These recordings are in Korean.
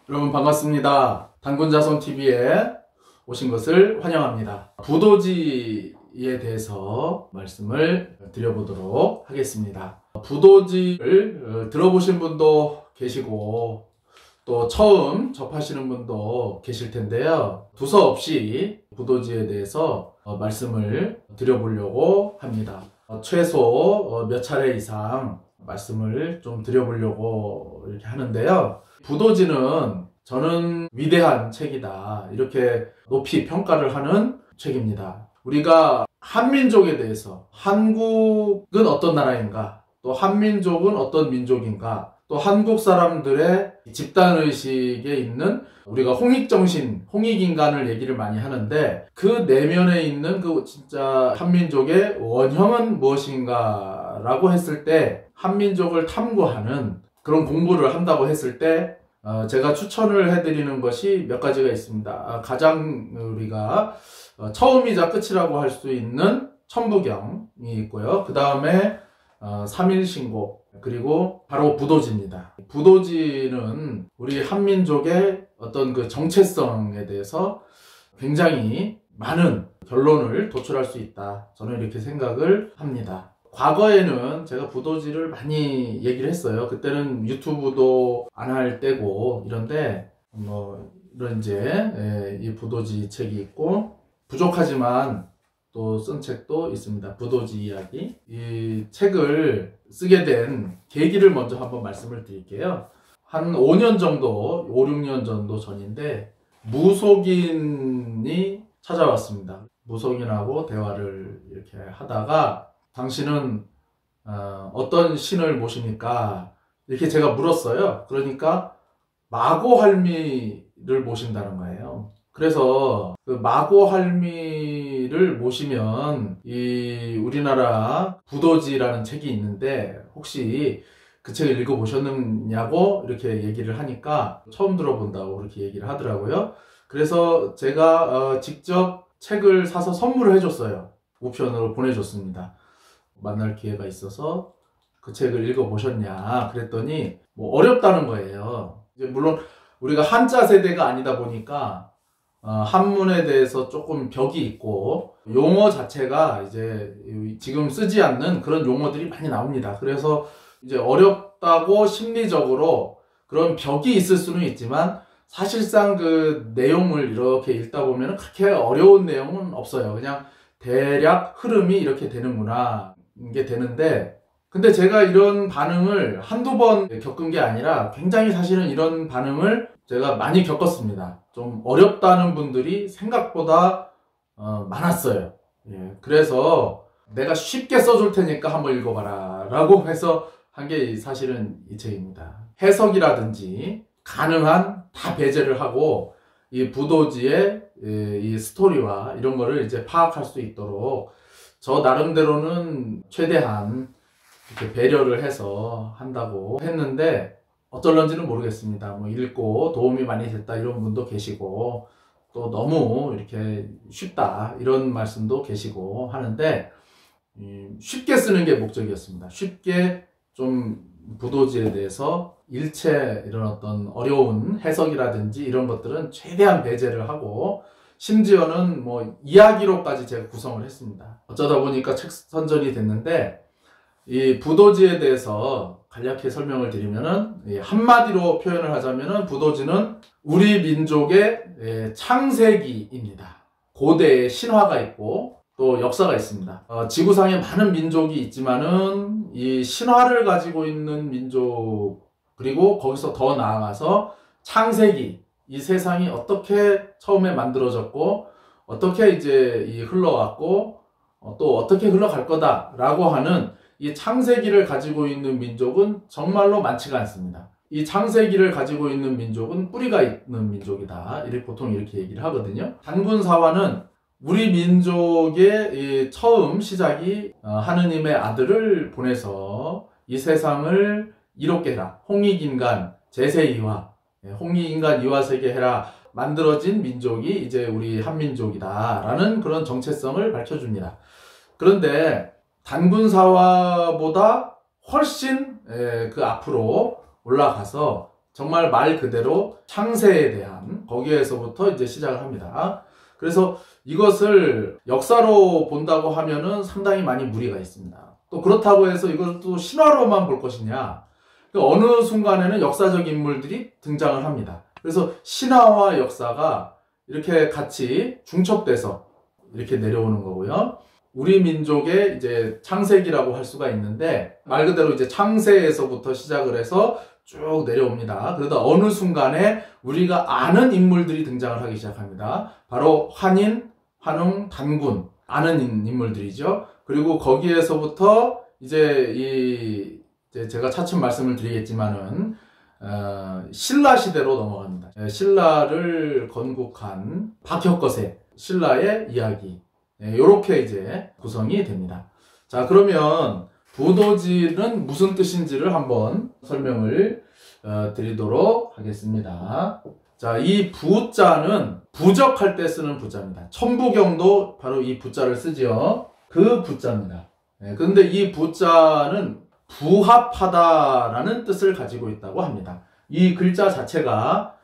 여러분 반갑습니다. 단군자손TV에 오신 것을 환영합니다. 부도지에 대해서 말씀을 드려보도록 하겠습니다. 부도지를 들어보신 분도 계시고 또 처음 접하시는 분도 계실 텐데요. 두서없이 부도지에 대해서 말씀을 드려보려고 합니다. 최소 몇 차례 이상 말씀을 좀 드려보려고 이렇게 하는데요. 부도지는 저는 위대한 책이다, 이렇게 높이 평가를 하는 책입니다. 우리가 한민족에 대해서, 한국은 어떤 나라인가, 또 한민족은 어떤 민족인가, 또 한국 사람들의 집단의식에 있는 우리가 홍익정신, 홍익인간을 얘기를 많이 하는데 그 내면에 있는 그 진짜 한민족의 원형은 무엇인가 라고 했을 때, 한민족을 탐구하는 그런 공부를 한다고 했을 때 제가 추천을 해드리는 것이 몇 가지가 있습니다. 가장 우리가 처음이자 끝이라고 할 수 있는 천부경이 있고요. 그 다음에 삼일신고, 그리고 바로 부도지입니다. 부도지는 우리 한민족의 어떤 그 정체성에 대해서 굉장히 많은 결론을 도출할 수 있다, 저는 이렇게 생각을 합니다. 과거에는 제가 부도지를 많이 얘기를 했어요. 그때는 유튜브도 안 할 때고 이런데 이런 이제 이 부도지 책이 있고, 부족하지만 또 쓴 책도 있습니다. 부도지 이야기. 이 책을 쓰게 된 계기를 먼저 한번 말씀을 드릴게요. 한 5년 정도, 5, 6년 정도 전인데 무속인이 찾아왔습니다. 무속인하고 대화를 이렇게 하다가 당신은 어떤 신을 모십니까? 이렇게 제가 물었어요. 그러니까 마고할미를 모신다는 거예요. 그래서 그 마고할미를 모시면 이 우리나라 부도지라는 책이 있는데 혹시 그 책을 읽어보셨느냐고 이렇게 얘기를 하니까 처음 들어본다고 그렇게 얘기를 하더라고요. 그래서 제가 직접 책을 사서 선물을 해줬어요. 우편으로 보내줬습니다. 만날 기회가 있어서 그 책을 읽어보셨냐 그랬더니 어렵다는 거예요. 이제 물론 우리가 한자 세대가 아니다 보니까 한문에 대해서 조금 벽이 있고 용어 자체가 이제 지금 쓰지 않는 그런 용어들이 많이 나옵니다. 그래서 이제 어렵다고 심리적으로 그런 벽이 있을 수는 있지만 사실상 그 내용을 이렇게 읽다 보면 그렇게 어려운 내용은 없어요. 그냥 대략 흐름이 이렇게 되는구나 게 되는데, 근데 제가 이런 반응을 한두 번 겪은 게 아니라 굉장히 사실은 이런 반응을 제가 많이 겪었습니다. 좀 어렵다는 분들이 생각보다 많았어요. 예, 그래서 내가 쉽게 써줄 테니까 한번 읽어봐라 라고 해서 한 게 사실은 이 책입니다. 해석이라든지 가능한 다 배제를 하고 이 부도지의 이 스토리와 이런 거를 이제 파악할 수 있도록 저 나름대로는 최대한 이렇게 배려를 해서 한다고 했는데 어떨런지는 모르겠습니다. 읽고 도움이 많이 됐다 이런 분도 계시고 또 너무 이렇게 쉽다 이런 말씀도 계시고 하는데 쉽게 쓰는 게 목적이었습니다. 쉽게 좀 부도지에 대해서 일체 이런 어떤 어려운 해석이라든지 이런 것들은 최대한 배제를 하고 심지어는 이야기로까지 제가 구성을 했습니다. 어쩌다 보니까 책 선전이 됐는데 이 부도지에 대해서 간략히 설명을 드리면은 한마디로 표현을 하자면은 부도지는 우리 민족의 창세기입니다. 고대의 신화가 있고 또 역사가 있습니다. 지구상에 많은 민족이 있지만은 이 신화를 가지고 있는 민족, 그리고 거기서 더 나아가서 창세기, 이 세상이 어떻게 처음에 만들어졌고 어떻게 이제 흘러왔고 또 어떻게 흘러갈 거다라고 하는 이 창세기를 가지고 있는 민족은 정말로 많지가 않습니다. 이 창세기를 가지고 있는 민족은 뿌리가 있는 민족이다, 이렇게 보통 이렇게 얘기를 하거든요. 단군사화는 우리 민족의 처음 시작이 하느님의 아들을 보내서 이 세상을 이롭게 해라, 홍익인간 제세이화, 홍익인간 이화세계 해라 만들어진 민족이 이제 우리 한민족이다 라는 그런 정체성을 밝혀줍니다. 그런데 단군사화보다 훨씬 그 앞으로 올라가서 정말 말 그대로 창세에 대한 거기에서부터 이제 시작을 합니다. 그래서 이것을 역사로 본다고 하면은 상당히 많이 무리가 있습니다. 또 그렇다고 해서 이걸 또 신화로만 볼 것이냐? 어느 순간에는 역사적 인물들이 등장을 합니다. 그래서 신화와 역사가 이렇게 같이 중첩돼서 이렇게 내려오는 거고요. 우리 민족의 이제 창세기라고 할 수가 있는데 말 그대로 이제 창세에서부터 시작을 해서 쭉 내려옵니다. 그러다 어느 순간에 우리가 아는 인물들이 등장을 하기 시작합니다. 바로 환인, 환웅, 단군 아는 인물들이죠. 그리고 거기에서부터 이제 제가 차츰 말씀을 드리겠지만은 신라 시대로 넘어갑니다. 신라를 건국한 박혁거세 신라의 이야기 이렇게 이제 구성이 됩니다. 자, 그러면 부도지는 무슨 뜻인지를 한번 설명을 드리도록 하겠습니다. 자, 이 부자는 부적할 때 쓰는 부자입니다. 천부경도 바로 이 부자를 쓰지요. 그 부자입니다. 그런데 이 부자는 부합하다라는 뜻을 가지고 있다고 합니다. 이 글자 자체가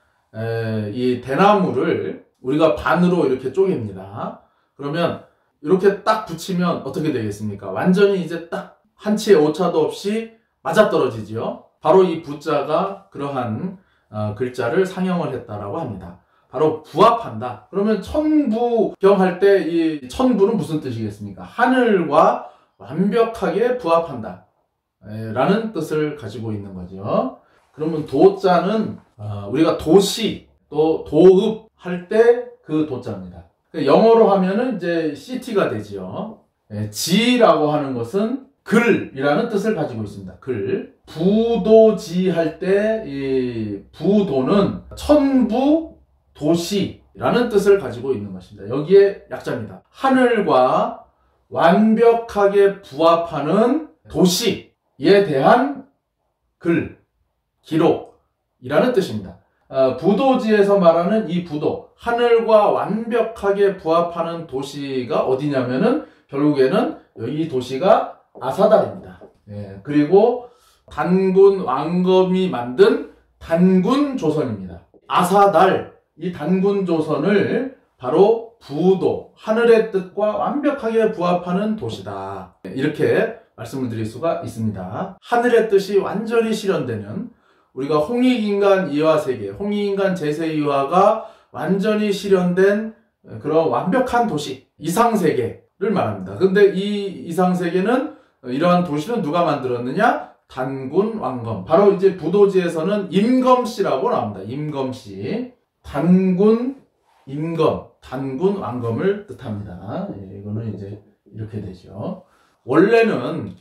이 대나무를 우리가 반으로 이렇게 쪼갭니다. 그러면 이렇게 딱 붙이면 어떻게 되겠습니까? 완전히 이제 딱 한치의 오차도 없이 맞아떨어지지요. 바로 이 부자가 그러한 글자를 상형을 했다라고 합니다. 바로 부합한다. 그러면 천부경 할 때 이 천부는 무슨 뜻이겠습니까? 하늘과 완벽하게 부합한다 라는 뜻을 가지고 있는 거죠. 그러면 도자는 우리가 도시 또 도읍 할 때 그 도자입니다. 영어로 하면은 이제 city가 되지요. 지라고 하는 것은 글이라는 뜻을 가지고 있습니다. 글. 부도지 할 때 이 부도는 천부 도시라는 뜻을 가지고 있는 것입니다. 여기에 약자입니다. 하늘과 완벽하게 부합하는 도시에 대한 글, 기록이라는 뜻입니다. 부도지에서 말하는 이 부도, 하늘과 완벽하게 부합하는 도시가 어디냐면은 결국에는 이 도시가 아사달입니다. 그리고 단군 왕검이 만든 단군 조선입니다. 아사달, 이 단군 조선을 바로 부도, 하늘의 뜻과 완벽하게 부합하는 도시다. 이렇게 말씀을 드릴 수가 있습니다. 하늘의 뜻이 완전히 실현되는 우리가 홍익인간 이화세계, 홍익인간 제세이화가 완전히 실현된 그런 완벽한 도시, 이상세계를 말합니다. 근데 이 이상세계는 이러한 도시는 누가 만들었느냐? 단군 왕검. 바로 이제 부도지에서는 임검씨라고 나옵니다. 임검씨. 단군, 임검, 단군 왕검을 뜻합니다. 이거는 이제 이렇게 되죠. 원래는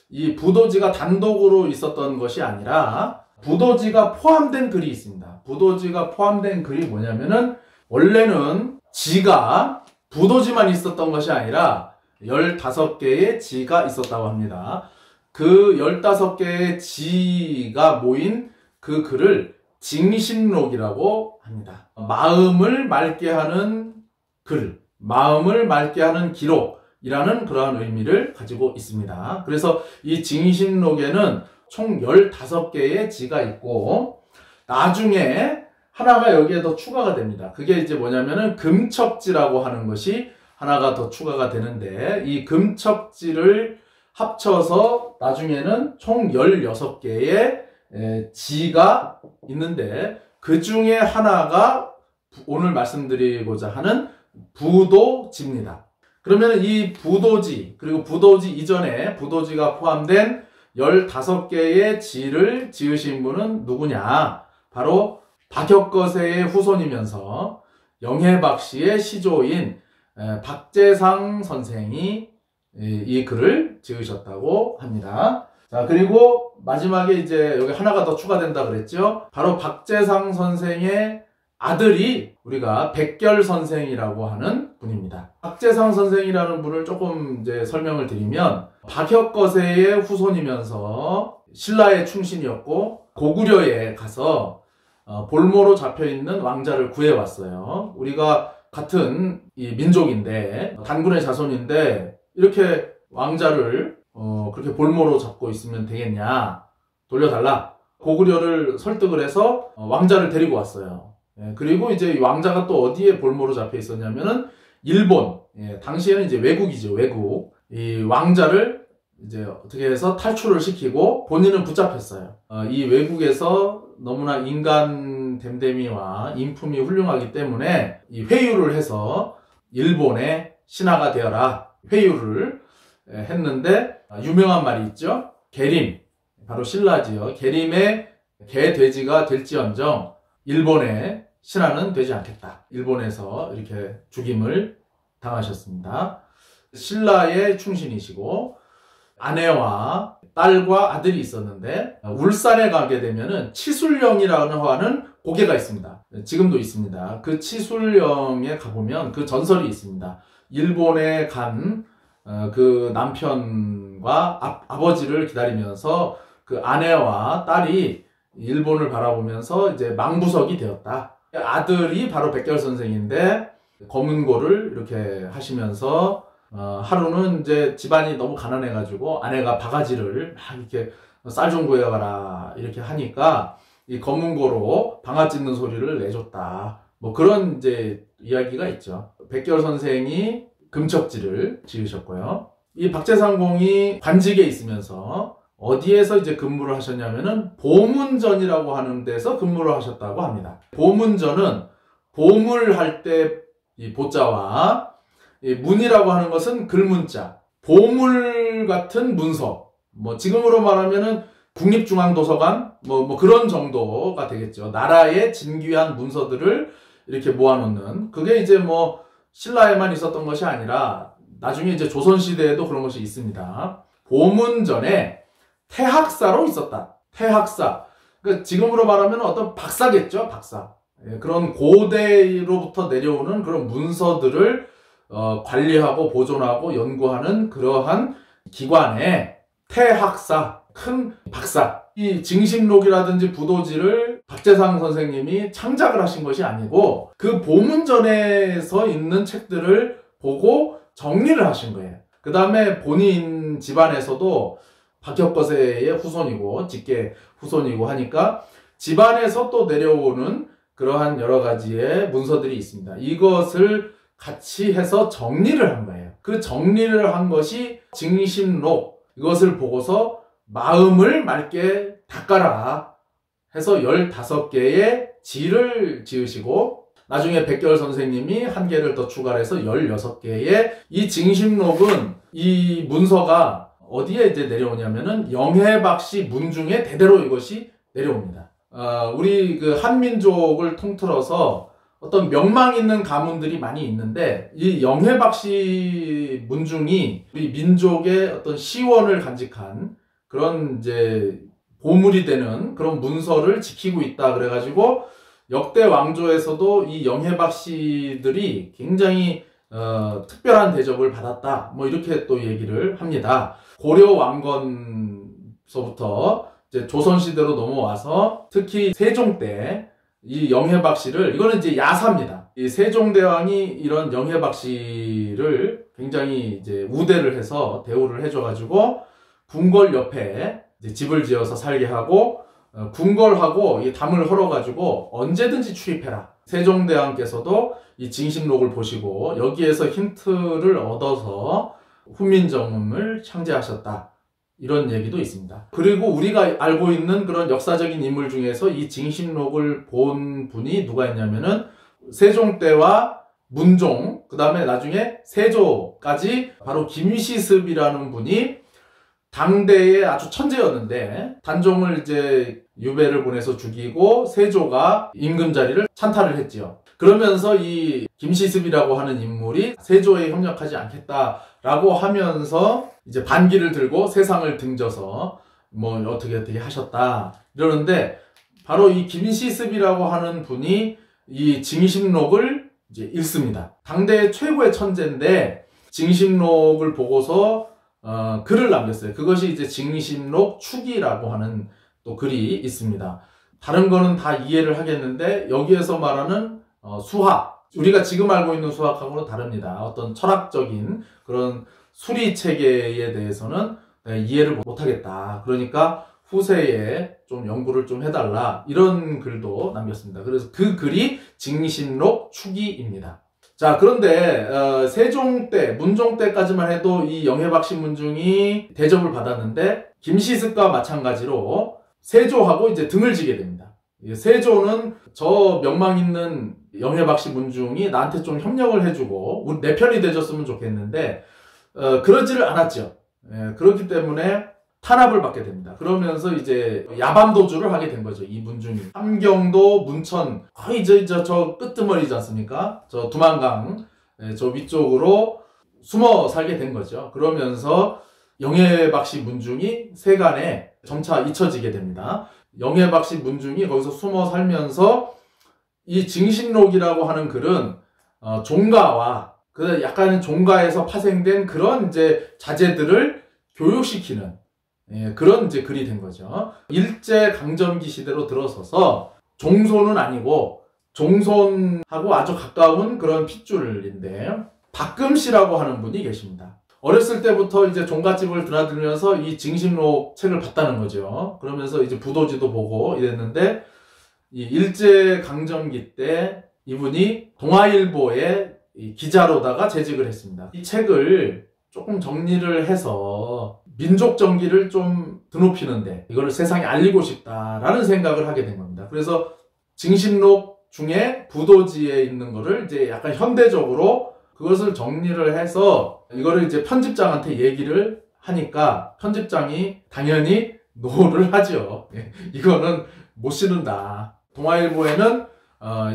이 부도지가 단독으로 있었던 것이 아니라 부도지가 포함된 글이 있습니다. 부도지가 포함된 글이 뭐냐면은 원래는 지가 부도지만 있었던 것이 아니라 15개의 지가 있었다고 합니다. 그 15개의 지가 모인 그 글을 징신록이라고 합니다. 마음을 맑게 하는 글, 마음을 맑게 하는 기록이라는 그러한 의미를 가지고 있습니다. 그래서 이 징신록에는 총 15개의 지가 있고 나중에 하나가 여기에 더 추가가 됩니다. 그게 이제 뭐냐면은 금척지라고 하는 것이 하나가 더 추가가 되는데 이 금척지를 합쳐서 나중에는 총 16개의 지가 있는데 그 중에 하나가 오늘 말씀드리고자 하는 부도지입니다. 그러면 이 부도지 그리고 부도지 이전에 부도지가 포함된 15개의 지를 지으신 분은 누구냐? 바로 박혁거세의 후손이면서 영해박씨의 시조인 박재상 선생이 이 글을 지으셨다고 합니다. 자, 그리고 마지막에 이제 여기 하나가 더 추가된다 그랬죠? 바로 박재상 선생의 아들이 우리가 백결 선생이라고 하는 분입니다. 박재상 선생이라는 분을 조금 이제 설명을 드리면 박혁거세의 후손이면서 신라의 충신이었고 고구려에 가서 볼모로 잡혀있는 왕자를 구해왔어요. 우리가 같은 이 민족인데 단군의 자손인데 이렇게 왕자를 그렇게 볼모로 잡고 있으면 되겠냐? 돌려달라 고구려를 설득을 해서 왕자를 데리고 왔어요. 예, 그리고 이제 왕자가 또 어디에 볼모로 잡혀 있었냐면은 일본. 예, 당시에는 이제 외국이죠, 외국. 이 왕자를 이제 어떻게 해서 탈출을 시키고 본인은 붙잡혔어요. 이 외국에서 너무나 인간 됨됨이와 인품이 훌륭하기 때문에 이 회유를 해서 일본의 신하가 되어라 회유를 했는데, 유명한 말이 있죠. 계림, 바로 신라지요. 계림의 개돼지가 될지언정 일본의 신하는 되지 않겠다. 일본에서 이렇게 죽임을 당하셨습니다. 신라의 충신이시고 아내와 딸과 아들이 있었는데, 울산에 가게 되면은 치술령이라는 하는 고개가 있습니다. 지금도 있습니다. 그 치술령에 가보면 그 전설이 있습니다. 일본에 간 그 남편과 아버지를 기다리면서 그 아내와 딸이 일본을 바라보면서 이제 망부석이 되었다. 아들이 바로 백결선생인데 검은고를 이렇게 하시면서 하루는 이제 집안이 너무 가난해가지고 아내가 바가지를 막 이렇게 쌀 좀 구해와라 이렇게 하니까 이 검은고로 방아 찧는 소리를 내줬다. 뭐 그런 이제 이야기가 있죠. 백결선생이 금척지를 지으셨고요. 이 박제상공이 관직에 있으면서 어디에서 이제 근무를 하셨냐면은 보문전이라고 하는 데서 근무를 하셨다고 합니다. 보문전은 보물할 때 이 보자와 이 문이라고 하는 것은 글문자, 보물 같은 문서, 뭐 지금으로 말하면은 국립중앙도서관 뭐 그런 정도가 되겠죠. 나라의 진귀한 문서들을 이렇게 모아놓는, 그게 이제 뭐 신라에만 있었던 것이 아니라 나중에 이제 조선시대에도 그런 것이 있습니다. 보문전에 태학사로 있었다. 태학사. 그러니까 지금으로 말하면 어떤 박사겠죠, 박사. 예, 그런 고대로부터 내려오는 그런 문서들을 관리하고 보존하고 연구하는 그러한 기관에 태학사, 큰 박사. 이 징식록이라든지 부도지를 박제상 선생님이 창작을 하신 것이 아니고 그 보문전에서 있는 책들을 보고 정리를 하신 거예요. 그 다음에 본인 집안에서도 박혁거세의 후손이고 직계 후손이고 하니까 집안에서 또 내려오는 그러한 여러 가지의 문서들이 있습니다. 이것을 같이 해서 정리를 한 거예요. 그 정리를 한 것이 징식록. 이것을 보고서 마음을 맑게 닦아라 해서 15개의 지를 지으시고, 나중에 백결 선생님이 한 개를 더 추가해서 16개의 이 징식록은, 이 문서가 어디에 이제 내려오냐면은 영해박씨 문중에 대대로 이것이 내려옵니다. 우리 그 한민족을 통틀어서 어떤 명망 있는 가문들이 많이 있는데, 이 영해박씨 문중이 우리 민족의 어떤 시원을 간직한 그런 이제 보물이 되는 그런 문서를 지키고 있다. 그래가지고 역대 왕조에서도 이 영해박씨들이 굉장히 특별한 대접을 받았다. 뭐 이렇게 또 얘기를 합니다. 고려 왕건서부터 이제 조선시대로 넘어와서 특히 세종 때 이 영해박씨를, 이거는 이제 야사입니다. 이 세종대왕이 이런 영해박씨를 굉장히 이제 우대를 해서 대우를 해줘가지고 궁궐 옆에 이제 집을 지어서 살게 하고, 궁궐하고 이 담을 헐어가지고 언제든지 출입해라. 세종대왕께서도 이 징식록을 보시고 여기에서 힌트를 얻어서 후민정음을 창제하셨다. 이런 얘기도 있습니다. 그리고 우리가 알고 있는 그런 역사적인 인물 중에서 이 징식록을 본 분이 누가 있냐면은 세종 때와 문종, 그 다음에 나중에 세조까지 바로 김시습이라는 분이 당대의 아주 천재였는데, 단종을 이제 유배를 보내서 죽이고 세조가 임금 자리를 찬탈을 했지요. 그러면서 이 김시습이라고 하는 인물이 세조에 협력하지 않겠다라고 하면서 이제 반기를 들고 세상을 등져서 뭐 어떻게 하셨다 이러는데, 바로 이 김시습이라고 하는 분이 이 징식록을 이제 읽습니다. 당대의 최고의 천재인데 징식록을 보고서 글을 남겼어요. 그것이 이제 징식록 추기라고 하는 또 글이 있습니다. 다른 거는 다 이해를 하겠는데 여기에서 말하는 수학, 우리가 지금 알고 있는 수학하고는 다릅니다. 어떤 철학적인 그런 수리 체계에 대해서는 이해를 못하겠다. 그러니까 후세에 좀 연구를 좀 해달라, 이런 글도 남겼습니다. 그래서 그 글이 징신록 추기입니다. 자, 그런데 세종 때, 문종 때까지만 해도 이 영해박씨 문중이 대접을 받았는데 김시습과 마찬가지로 세조하고 이제 등을 지게 됩니다. 세조는 저 명망 있는 영해박씨 문중이 나한테 좀 협력을 해주고 내 편이 돼줬으면 좋겠는데 그러지를 않았죠. 그렇기 때문에 탄압을 받게 됩니다. 그러면서 이제 야밤도주를 하게 된 거죠, 이 문중이. 함경도, 문천, 거의 저 끄트머리지 않습니까? 저 두만강, 저 위쪽으로 숨어 살게 된 거죠. 그러면서 영해박씨 문중이 세간에 점차 잊혀지게 됩니다. 영해박씨 문중이 거기서 숨어 살면서 이 징신록이라고 하는 글은 종가와 그 약간 종가에서 파생된 그런 이제 자제들을 교육시키는 그런 이제 글이 된 거죠. 일제 강점기 시대로 들어서서 종손은 아니고 종손하고 아주 가까운 그런 핏줄인데 박금씨라고 하는 분이 계십니다. 어렸을 때부터 이제 종갓집을 드나들면서 이 징신록 책을 봤다는 거죠. 그러면서 이제 부도지도 보고 이랬는데 이 일제 강점기 때 이분이 동아일보의 기자로다가 재직을 했습니다. 이 책을 조금 정리를 해서 민족 정기를 좀 드높이는데 이거를 세상에 알리고 싶다라는 생각을 하게 된 겁니다. 그래서 징신록 중에 부도지에 있는 거를 이제 약간 현대적으로 그것을 정리를 해서 이거를 이제 편집장한테 얘기를 하니까 편집장이 당연히 노를 하죠. 이거는 못 싣는다. 동아일보에는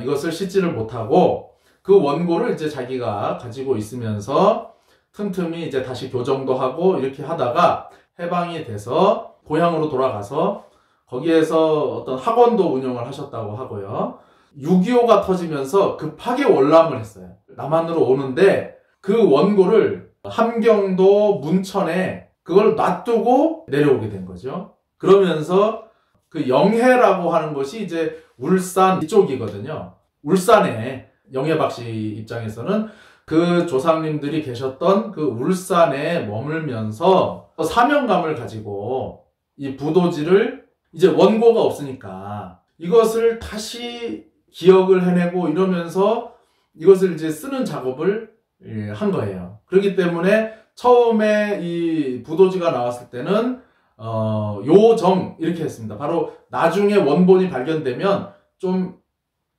이것을 싣지를 못하고 그 원고를 이제 자기가 가지고 있으면서 틈틈이 이제 다시 교정도 하고 이렇게 하다가 해방이 돼서 고향으로 돌아가서 거기에서 어떤 학원도 운영을 하셨다고 하고요. 6.25가 터지면서 급하게 월남을 했어요. 남한으로 오는데 그 원고를 함경도 문천에 그걸 놔두고 내려오게 된 거죠. 그러면서 그 영해라고 하는 것이 이제 울산 이쪽이거든요. 울산에 영해박씨 입장에서는 그 조상님들이 계셨던 그 울산에 머물면서 사명감을 가지고 이 부도지를 이제 원고가 없으니까 이것을 다시 기억을 해내고 이러면서 이것을 이제 쓰는 작업을 한 거예요. 그렇기 때문에 처음에 이 부도지가 나왔을 때는 요정 이렇게 했습니다. 바로 나중에 원본이 발견되면 좀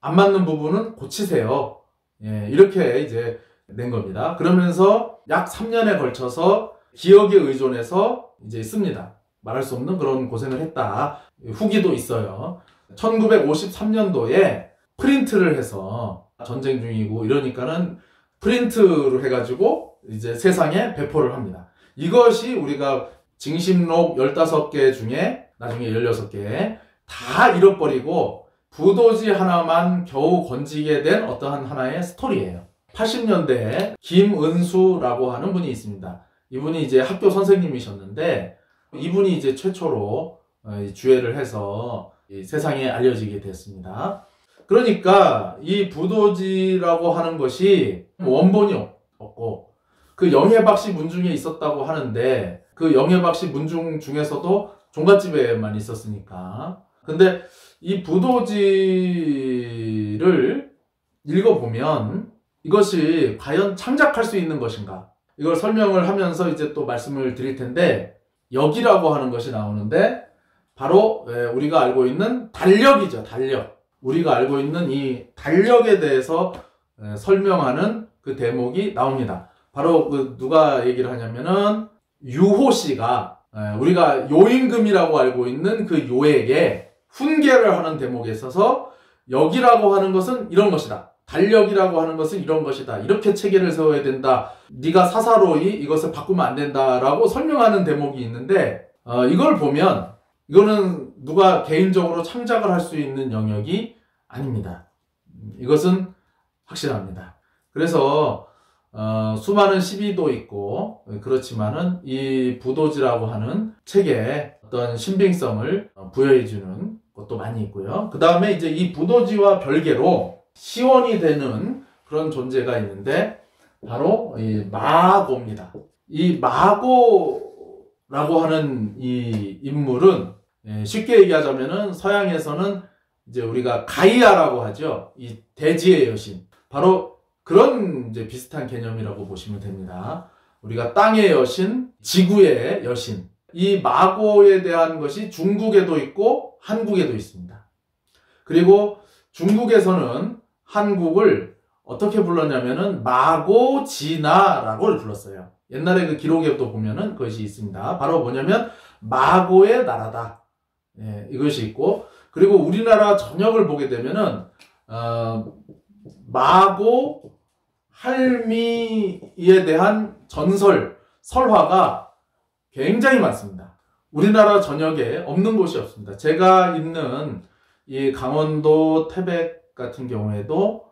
안 맞는 부분은 고치세요. 이렇게 이제 낸 겁니다. 그러면서 약 3년에 걸쳐서 기억에 의존해서 이제 씁니다. 말할 수 없는 그런 고생을 했다. 후기도 있어요. 1953년도에 프린트를 해서 전쟁 중이고 이러니까는 프린트로 해가지고 이제 세상에 배포를 합니다. 이것이 우리가 징신록 15개 중에 나중에 16개 다 잃어버리고 부도지 하나만 겨우 건지게 된 어떠한 하나의 스토리예요. 80년대에 김은수라고 하는 분이 있습니다. 이분이 이제 학교 선생님이셨는데 이분이 이제 최초로 주애를 해서 세상에 알려지게 됐습니다. 그러니까 이 부도지라고 하는 것이 원본이 없고 그 영해박씨 문중에 있었다고 하는데 그 영해박씨 문중 중에서도 종갓집에만 있었으니까. 근데 이 부도지를 읽어보면 이것이 과연 창작할 수 있는 것인가? 이걸 설명을 하면서 이제 또 말씀을 드릴 텐데 역이라고 하는 것이 나오는데 바로 우리가 알고 있는 달력이죠. 달력. 우리가 알고 있는 이 달력에 대해서 설명하는 그 대목이 나옵니다. 바로 그 누가 얘기를 하냐면은 유호씨가 우리가 요임금이라고 알고 있는 그 요에게 훈계를 하는 대목에 있어서 역이라고 하는 것은 이런 것이다. 달력이라고 하는 것은 이런 것이다. 이렇게 체계를 세워야 된다. 네가 사사로이 이것을 바꾸면 안 된다라고 설명하는 대목이 있는데 이걸 보면 이거는 누가 개인적으로 창작을 할 수 있는 영역이 아닙니다. 이것은 확실합니다. 그래서 수많은 시비도 있고 그렇지만은 이 부도지라고 하는 책에 어떤 신빙성을 부여해주는 것도 많이 있고요. 그 다음에 이제 이 부도지와 별개로 시원이 되는 그런 존재가 있는데 바로 이 마고입니다. 이 마고라고 하는 이 인물은 쉽게 얘기하자면은 서양에서는 이제 우리가 가이아라고 하죠. 이 대지의 여신. 바로 그런 이제 비슷한 개념이라고 보시면 됩니다. 우리가 땅의 여신, 지구의 여신. 이 마고에 대한 것이 중국에도 있고 한국에도 있습니다. 그리고 중국에서는 한국을 어떻게 불렀냐면은 마고지나라고 불렀어요. 옛날에 그 기록에도 보면은 그것이 있습니다. 바로 뭐냐면 마고의 나라다. 이것이 있고, 그리고 우리나라 전역을 보게 되면은 마고 할미에 대한 전설, 설화가 굉장히 많습니다. 우리나라 전역에 없는 곳이 없습니다. 제가 있는 이 강원도 태백 같은 경우에도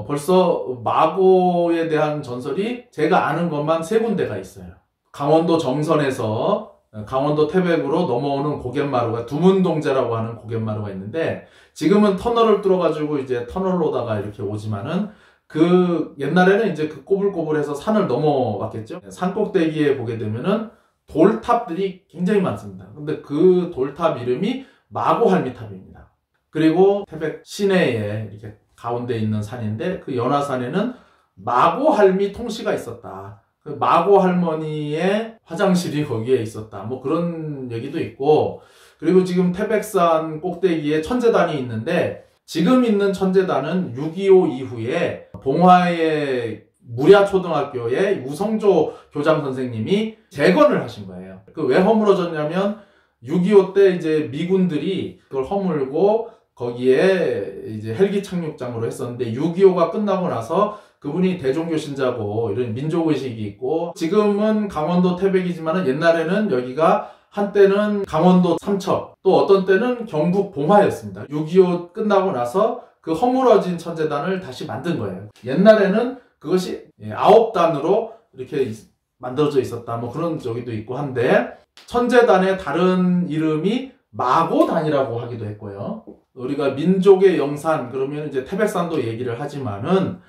벌써 마고에 대한 전설이 제가 아는 것만 3군데가 있어요. 강원도 정선에서 강원도 태백으로 넘어오는 고갯마루가 두문동제라고 하는 고갯마루가 있는데, 지금은 터널을 뚫어가지고 이제 터널로다가 이렇게 오지만은 그 옛날에는 이제 그 꼬불꼬불해서 산을 넘어왔겠죠. 산꼭대기에 보게 되면은 돌탑들이 굉장히 많습니다. 근데 그 돌탑 이름이 마고할미탑입니다. 그리고 태백 시내에 이렇게 가운데 있는 산인데, 그 연화산에는 마고할미 통시가 있었다. 그 마고 할머니의 화장실이 거기에 있었다. 뭐 그런 얘기도 있고, 그리고 지금 태백산 꼭대기에 천재단이 있는데, 지금 있는 천재단은 6.25 이후에 봉화의 무랴초등학교의 우성조 교장 선생님이 재건을 하신 거예요. 그 왜 허물어졌냐면 6.25 때 이제 미군들이 그걸 허물고 거기에 이제 헬기 착륙장으로 했었는데, 6.25가 끝나고 나서 그분이 대종교 신자고 이런 민족의식이 있고, 지금은 강원도 태백이지만 옛날에는 여기가 한때는 강원도 삼척, 또 어떤 때는 경북 봉화였습니다. 6.25 끝나고 나서 그 허물어진 천재단을 다시 만든 거예요. 옛날에는 그것이 9단으로 이렇게 만들어져 있었다. 뭐 그런 저기도 있고 한데, 천재단의 다른 이름이 마고단이라고 하기도 했고요. 우리가 민족의 영산 그러면 이제 태백산도 얘기를 하지만은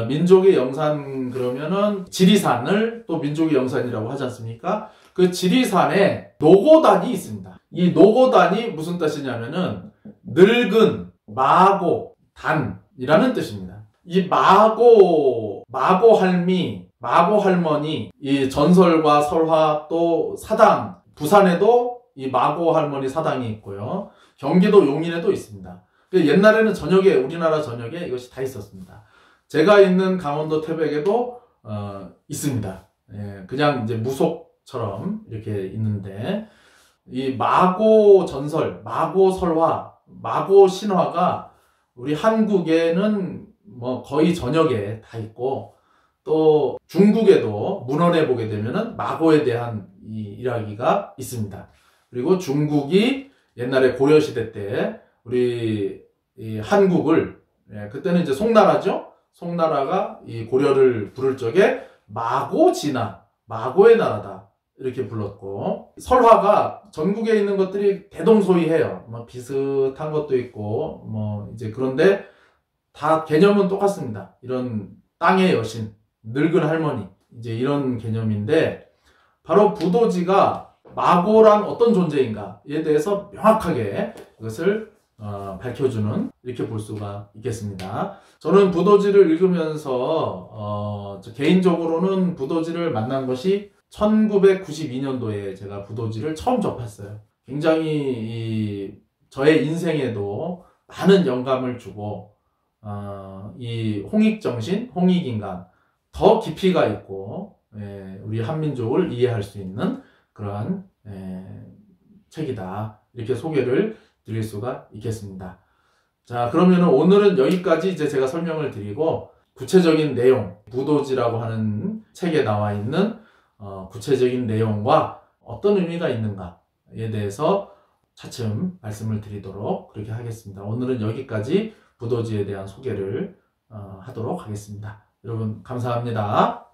민족의 영산 그러면은 지리산을 또 민족의 영산이라고 하지 않습니까? 그 지리산에 노고단이 있습니다. 이 노고단이 무슨 뜻이냐면은 늙은 마고 단이라는 뜻입니다. 이 마고 할미, 마고 할머니, 이 전설과 설화 또 사당, 부산에도 이 마고 할머니 사당이 있고요. 경기도 용인에도 있습니다. 옛날에는 전역에, 우리나라 전역에 이것이 다 있었습니다. 제가 있는 강원도 태백에도 있습니다. 그냥 이제 무속처럼 이렇게 있는데, 이 마고 전설, 마고 설화, 마고 신화가 우리 한국에는 뭐 거의 전역에 다 있고, 또 중국에도 문헌에 보게 되면은 마고에 대한 이 이야기가 있습니다. 그리고 중국이 옛날에 고려시대 때 우리 이 한국을, 그때는 이제 송나라죠. 송나라가 이 고려를 부를 적에 마고지나, 마고의 나라다 이렇게 불렀고, 설화가 전국에 있는 것들이 대동소이해요. 뭐 비슷한 것도 있고 뭐 이제, 그런데 다 개념은 똑같습니다. 이런 땅의 여신, 늙은 할머니, 이제 이런 개념인데, 바로 부도지가 마고란 어떤 존재인가에 대해서 명확하게 이것을 밝혀주는, 이렇게 볼 수가 있겠습니다. 저는 부도지를 읽으면서 개인적으로는 부도지를 만난 것이 1992년도에 제가 부도지를 처음 접했어요. 굉장히 저의 인생에도 많은 영감을 주고, 이 홍익정신, 홍익인간, 더 깊이가 있고 우리 한민족을 이해할 수 있는 그러한 책이다. 이렇게 소개를 드릴 수가 있겠습니다. 자, 그러면 오늘은 여기까지 이제 제가 설명을 드리고, 구체적인 내용, 부도지라고 하는 책에 나와 있는 구체적인 내용과 어떤 의미가 있는가에 대해서 차츰 말씀을 드리도록 그렇게 하겠습니다. 오늘은 여기까지 부도지에 대한 소개를 하도록 하겠습니다. 여러분 감사합니다.